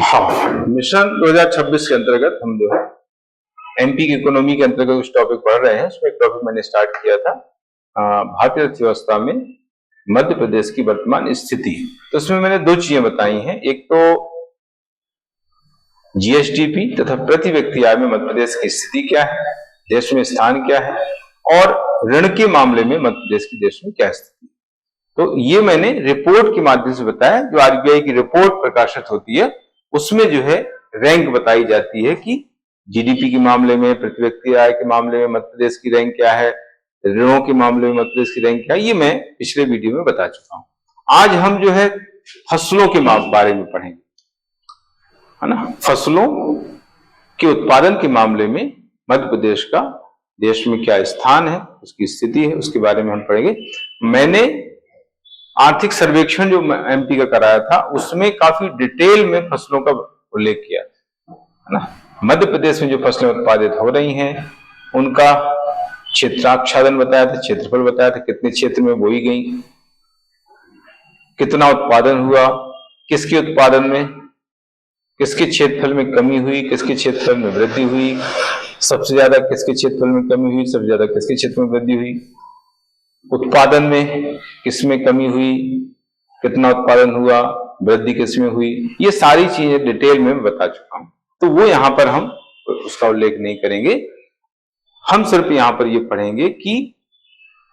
हाँ, मिशन 2026 के अंतर्गत हम जो है एमपी की इकोनॉमी के अंतर्गत कुछ टॉपिक पढ़ रहे हैं। उसमें एक टॉपिक मैंने स्टार्ट किया था भारतीय अर्थव्यवस्था में मध्य प्रदेश की वर्तमान स्थिति। तो उसमें मैंने दो चीजें बताई हैं, एक तो जीएसडीपी तथा प्रति व्यक्ति आय में मध्य प्रदेश की स्थिति क्या है, देश में स्थान क्या है, और ऋण के मामले में मध्य प्रदेश की देश में क्या स्थिति। तो ये मैंने रिपोर्ट के माध्यम से बताया, जो आरबीआई की रिपोर्ट प्रकाशित होती है उसमें जो है रैंक बताई जाती है कि जीडीपी के मामले में, प्रति व्यक्ति आय के मामले में मध्य प्रदेश की रैंक क्या है, ऋणों के मामले में मध्य प्रदेश की रैंक क्या है। ये मैं पिछले वीडियो में बता चुका हूं। आज हम जो है फसलों के बारे में पढ़ेंगे, है ना। फसलों के उत्पादन के मामले में मध्य प्रदेश का देश में क्या स्थान है, उसकी स्थिति है, उसके बारे में हम पढ़ेंगे। मैंने आर्थिक सर्वेक्षण जो एमपी का कराया था उसमें काफी डिटेल में फसलों का उल्लेख किया, है ना। मध्य प्रदेश में जो फसलें उत्पादित हो रही हैं उनका क्षेत्राच्छादन बताया था, क्षेत्रफल बताया था, कितने क्षेत्र में बोई गई, कितना उत्पादन हुआ, किसके उत्पादन में, किसके क्षेत्रफल में कमी हुई, किसके क्षेत्रफल में वृद्धि हुई, सबसे ज्यादा किसके क्षेत्रफल में कमी हुई, सबसे ज्यादा किसके क्षेत्र में वृद्धि हुई, उत्पादन में किसमें कमी हुई, कितना उत्पादन हुआ, वृद्धि किसमें हुई। ये सारी चीजें डिटेल में बता चुका हूं, तो वो यहां पर हम उसका उल्लेख नहीं करेंगे। हम सिर्फ यहां पर ये पढ़ेंगे कि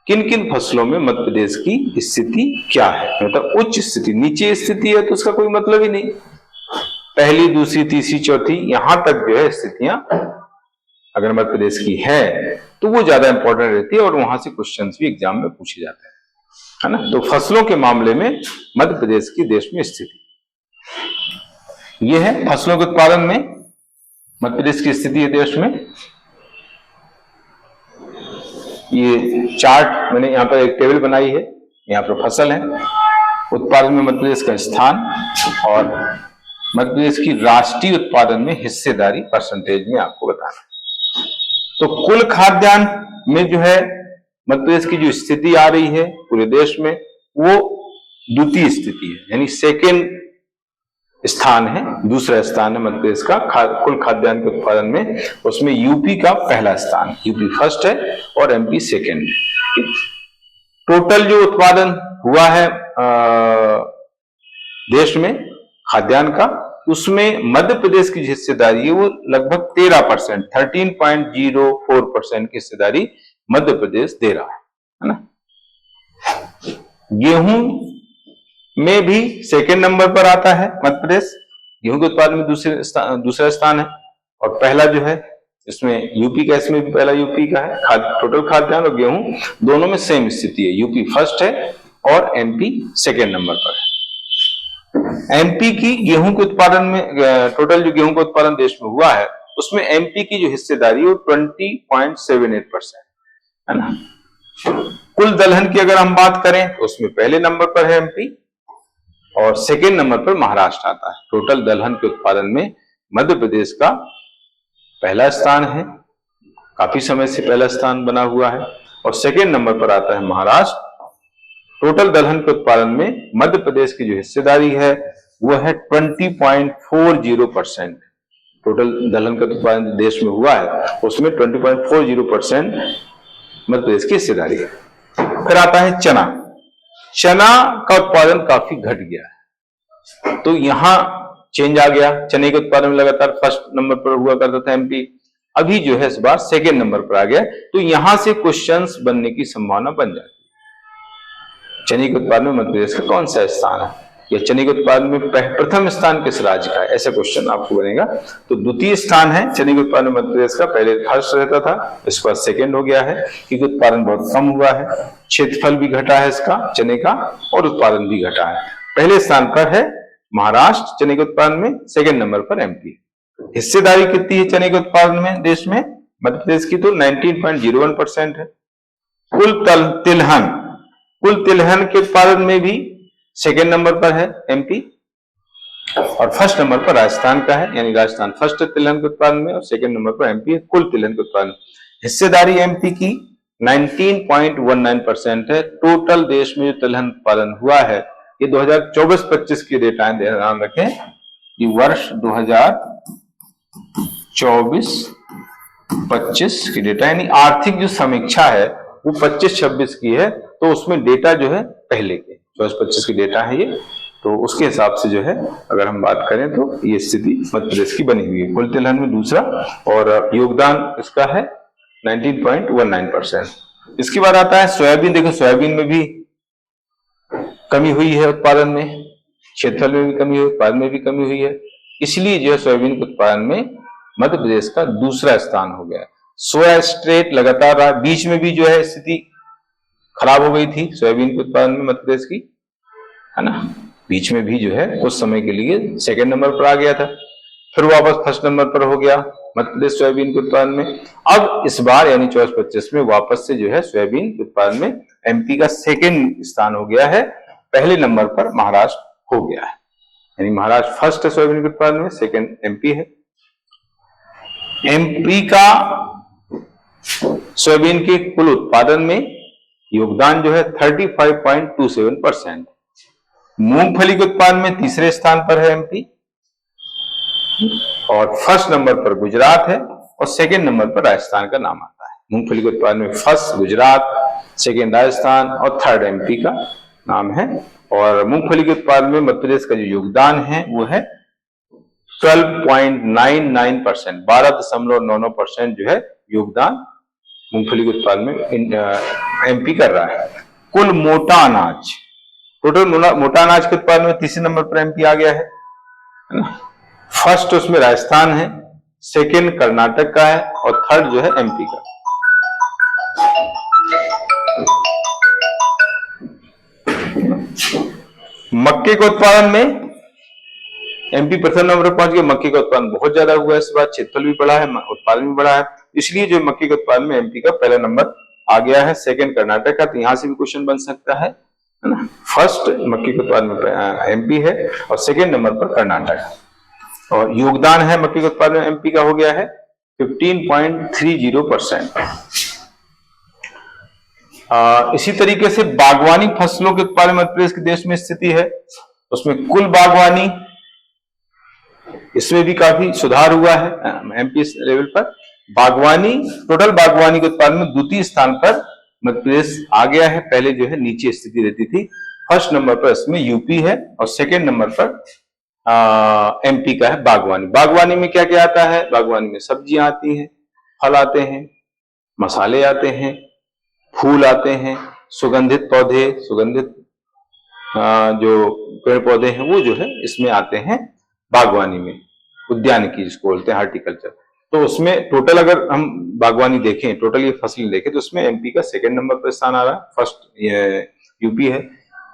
किन किन फसलों में मध्य प्रदेश की स्थिति क्या है। मतलब उच्च स्थिति, नीचे स्थिति है तो उसका कोई मतलब ही नहीं। पहली, दूसरी, तीसरी, चौथी, यहां तक जो है स्थितियां अगर मध्य प्रदेश की है तो वो ज्यादा इंपॉर्टेंट रहती है और वहां से क्वेश्चंस भी एग्जाम में पूछे जाते हैं, है ना। तो फसलों के मामले में मध्य प्रदेश की देश में स्थिति ये है। फसलों के उत्पादन में मध्य प्रदेश की स्थिति है देश में। ये चार्ट मैंने यहाँ पर एक टेबल बनाई है, यहाँ पर फसल है, उत्पादन में मध्य प्रदेश का स्थान और मध्य प्रदेश की राष्ट्रीय उत्पादन में हिस्सेदारी परसेंटेज में आपको बताना है। तो कुल खाद्यान्न में जो है मध्य प्रदेश की जो स्थिति आ रही है पूरे देश में वो द्वितीय स्थिति है, यानी सेकेंड स्थान है, दूसरा स्थान है मध्य प्रदेश का कुल खाद्यान्न के उत्पादन में। उसमें यूपी का पहला स्थान, यूपी फर्स्ट है और एमपी सेकेंड है। टोटल जो उत्पादन हुआ है देश में खाद्यान्न का, उसमें मध्य प्रदेश की हिस्सेदारी है वो लगभग 13%, 13.04% की हिस्सेदारी मध्य प्रदेश दे रहा है ना। गेहूं में भी सेकेंड नंबर पर आता है मध्य प्रदेश, गेहूं के उत्पादन में दूसरा स्थान है। और पहला जो है इसमें यूपी का, इसमें भी पहला यूपी का है। टोटल खाद्यान्न और गेहूं दोनों में सेम स्थिति है, यूपी फर्स्ट है और एमपी सेकेंड नंबर पर है। एमपी की गेहूं के उत्पादन में, टोटल जो गेहूं का उत्पादन देश में हुआ है उसमें एमपी की जो हिस्सेदारी है वो 20.78% है ना। कुल दलहन की अगर हम बात करें तो उसमें पहले नंबर पर है एमपी और सेकेंड नंबर पर महाराष्ट्र आता है। टोटल दलहन के उत्पादन में मध्य प्रदेश का पहला स्थान है, काफी समय से पहला स्थान बना हुआ है, और सेकेंड नंबर पर आता है महाराष्ट्र। टोटल दलहन के उत्पादन में मध्य प्रदेश की जो हिस्सेदारी है वो है 20.40%। टोटल दलहन का उत्पादन देश में हुआ है उसमें 20.40% मध्य प्रदेश की हिस्सेदारी है। फिर आता है चना। चना का उत्पादन काफी घट गया है, तो यहां चेंज आ गया। चने के उत्पादन में लगातार फर्स्ट नंबर पर हुआ करता था एमपी, अभी जो है इस बार सेकेंड नंबर पर आ गया। तो यहां से क्वेश्चंस बनने की संभावना बन जाती है। चने के उत्पादन में मध्य प्रदेश का कौन सा स्थान है, या चने के उत्पादन में प्रथम स्थान किस राज्य का है, ऐसा क्वेश्चन आपको बनेगा। तो द्वितीय स्थान है चने के उत्पादन में मध्य प्रदेश का, पहले फर्स्ट रहता था, इसके बाद सेकेंड हो गया है क्योंकि उत्पादन बहुत कम हुआ है, क्षेत्रफल भी घटा है इसका चने का और उत्पादन भी घटा है। पहले स्थान पर है महाराष्ट्र चने के उत्पादन में, सेकेंड नंबर पर एमपी। हिस्सेदारी कितनी है चने के उत्पादन में देश में मध्य प्रदेश की, तो 19.01% है। कुल तिलहन के उत्पादन में भी सेकेंड नंबर पर है एमपी और फर्स्ट नंबर पर राजस्थान का है, यानी राजस्थान फर्स्ट है तिलहन के उत्पादन में और सेकेंड नंबर पर एमपी है कुल तिलहन के उत्पादन। हिस्सेदारी एमपी की 19.19% है। टोटल देश में जो तिलहन उत्पादन हुआ है ये 2024-25 की डेटा ध्यान रखें, ये वर्ष 2024-25 की डेटा, यानी आर्थिक जो समीक्षा है वो 25-26 की है, तो उसमें डेटा जो है पहले के 24-25 की डेटा है ये, तो उसके हिसाब से जो है अगर हम बात करें तो ये स्थिति मध्य प्रदेश की बनी हुई है। कुल तिलहन में दूसरा, और योगदान इसका है 19.19%। इसके बाद आता है सोयाबीन। देखो सोयाबीन में भी कमी हुई है, उत्पादन में, क्षेत्रफल में भी कमी हुई, उत्पादन में भी कमी हुई है, इसलिए जो है सोयाबीन के उत्पादन में मध्य प्रदेश का दूसरा स्थान हो गया। सोया स्ट्रेट लगातार रहा, बीच में भी जो है स्थिति खराब हो गई थी सोयाबीन के उत्पादन में मध्य प्रदेश की, है ना, बीच में भी जो है कुछ समय के लिए सेकंड नंबर पर आ गया था, फिर वापस फर्स्ट नंबर पर हो गया मध्य प्रदेश सोयाबीन के उत्पादन में। अब इस बार यानी 24-25 में वापस से जो है सोयाबीन के उत्पादन में एमपी का सेकंड स्थान हो गया है, पहले नंबर पर महाराष्ट्र हो गया है, यानी महाराष्ट्र फर्स्ट है सोयाबीन के उत्पादन में, सेकंड एमपी है। एमपी का सोयाबीन के कुल उत्पादन में योगदान जो है 35.27%। मूंगफली के उत्पादन में तीसरे स्थान पर है एमपी, और फर्स्ट नंबर पर गुजरात है, और सेकंड नंबर पर राजस्थान का नाम आता है। मूंगफली के उत्पादन में फर्स्ट गुजरात, सेकंड राजस्थान और थर्ड एमपी का नाम है। और मूंगफली के उत्पादन में मध्य प्रदेश का जो योगदान है वो है 12.99%, 12.99% जो है योगदान मूंगफली के उत्पादन में एमपी कर रहा है। कुल मोटा अनाज, टोटल मोटा अनाज के उत्पादन में तीसरे नंबर पर एमपी आ गया है ना, फर्स्ट उसमें राजस्थान है, सेकंड कर्नाटक का है, और थर्ड जो है एमपी का। मक्के के उत्पादन में एमपी प्रथम नंबर पर पहुंच गया। मक्के का उत्पादन बहुत ज्यादा हुआ है इस बार, क्षेत्रफल भी बढ़ा है, उत्पादन भी बढ़ा है, इसलिए जो मक्के के उत्पादन में एमपी का पहला नंबर आ गया है, सेकंड कर्नाटक का। तो यहां से भी क्वेश्चन बन सकता है ना, फर्स्ट मक्के के उत्पादन में एमपी है और सेकंड नंबर पर कर्नाटक। और योगदान है मक्के के उत्पादन में एमपी का हो गया है 15.30%। इसी तरीके से बागवानी फसलों के उत्पादन में मध्य प्रदेश के देश में स्थिति है, उसमें कुल बागवानी, इसमें भी काफी सुधार हुआ है एमपी लेवल पर। बागवानी, टोटल बागवानी के उत्पादन में द्वितीय स्थान पर मध्य प्रदेश आ गया है, पहले जो है नीचे स्थिति रहती थी। फर्स्ट नंबर पर इसमें यूपी है और सेकंड नंबर पर एमपी का है बागवानी। बागवानी में क्या क्या आता है? बागवानी में सब्जियां आती हैं, फल आते हैं, मसाले आते हैं, फूल आते हैं, सुगंधित पौधे, सुगंधित जो पेड़ पौधे हैं वो जो है इसमें आते हैं बागवानी में, उद्यानिकी जिसको बोलते हैं, हार्टिकल्चर। तो उसमें टोटल अगर हम बागवानी देखें, टोटल ये फसलें देखें, तो उसमें एमपी का सेकंड नंबर पर स्थान आ रहा है, फर्स्ट यूपी है।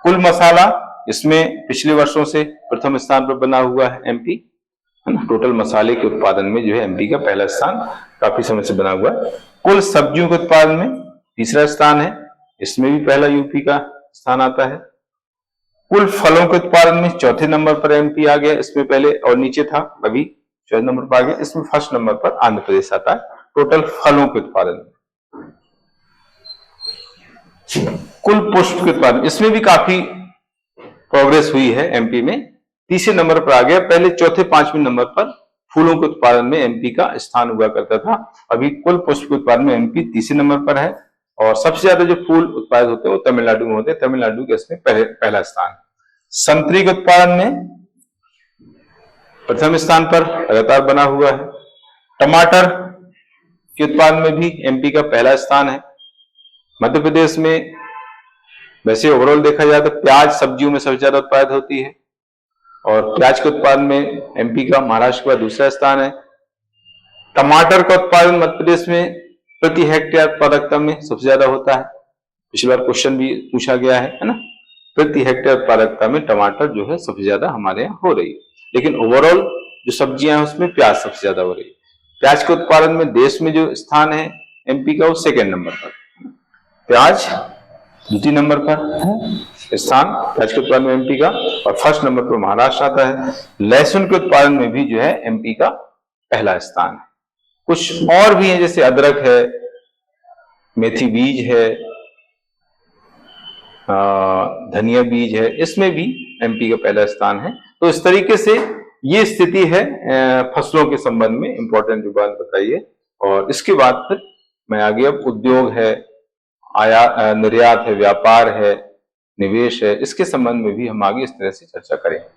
कुल मसाला, इसमें पिछले वर्षों से प्रथम स्थान पर बना हुआ है एमपी, है ना। टोटल मसाले के उत्पादन में जो है एमपी का पहला स्थान काफी समय से बना हुआ है। कुल सब्जियों के उत्पादन में तीसरा स्थान है, इसमें भी पहला यूपी का स्थान आता है। कुल फलों के उत्पादन में चौथे नंबर पर एमपी आ गया, इसमें पहले और नीचे था, अभी चौथे नंबर पर आ गया, इसमें फर्स्ट नंबर पर आंध्र प्रदेश आता है टोटल फलों के उत्पादन में। कुल पुष्प के उत्पादन, इसमें भी काफी प्रोग्रेस हुई है एमपी में, तीसरे नंबर पर आ गया, पहले चौथे पांचवें नंबर पर फूलों के उत्पादन में एमपी का स्थान हुआ करता था, अभी कुल पुष्प के उत्पादन में एमपी तीसरे नंबर पर है। और सबसे ज्यादा जो फूल उत्पादित होते हैं वो तमिलनाडु में होते हैं, तमिलनाडु के इसमें पहला स्थान। संतरी के उत्पादन में प्रथम स्थान पर लगातार बना हुआ है। टमाटर के उत्पादन में भी एमपी का पहला स्थान है। मध्य प्रदेश में वैसे ओवरऑल देखा जाए तो प्याज सब्जियों में सबसे ज्यादा उत्पादित होती है, और प्याज के उत्पादन में एमपी का महाराष्ट्र का दूसरा स्थान है। टमाटर का उत्पादन मध्य प्रदेश में प्रति हेक्टेयर उत्पादकता में सबसे ज्यादा होता है, पिछली बार क्वेश्चन भी पूछा गया है ना, प्रति हेक्टेयर उत्पादकता में टमाटर जो है सबसे ज्यादा हमारे यहाँ हो रही है। लेकिन ओवरऑल जो सब्जियां हैं उसमें प्याज सबसे ज्यादा हो रही है। प्याज के उत्पादन में देश में जो स्थान है एमपी का वो सेकेंड नंबर पर, प्याज द्वितीय नंबर पर है स्थान प्याज के उत्पादन में एमपी का, और फर्स्ट नंबर पर महाराष्ट्र आता है। लहसुन के उत्पादन में भी जो है एमपी का पहला स्थान है। कुछ और भी है जैसे अदरक है, मेथी बीज है, धनिया बीज है, इसमें भी एमपी का पहला स्थान है। तो इस तरीके से ये स्थिति है फसलों के संबंध में इंपॉर्टेंट जो बात बताइए। और इसके बाद फिर मैं आगे अब उद्योग है, निर्यात है, व्यापार है, निवेश है, इसके संबंध में भी हम आगे इस तरह से चर्चा करेंगे।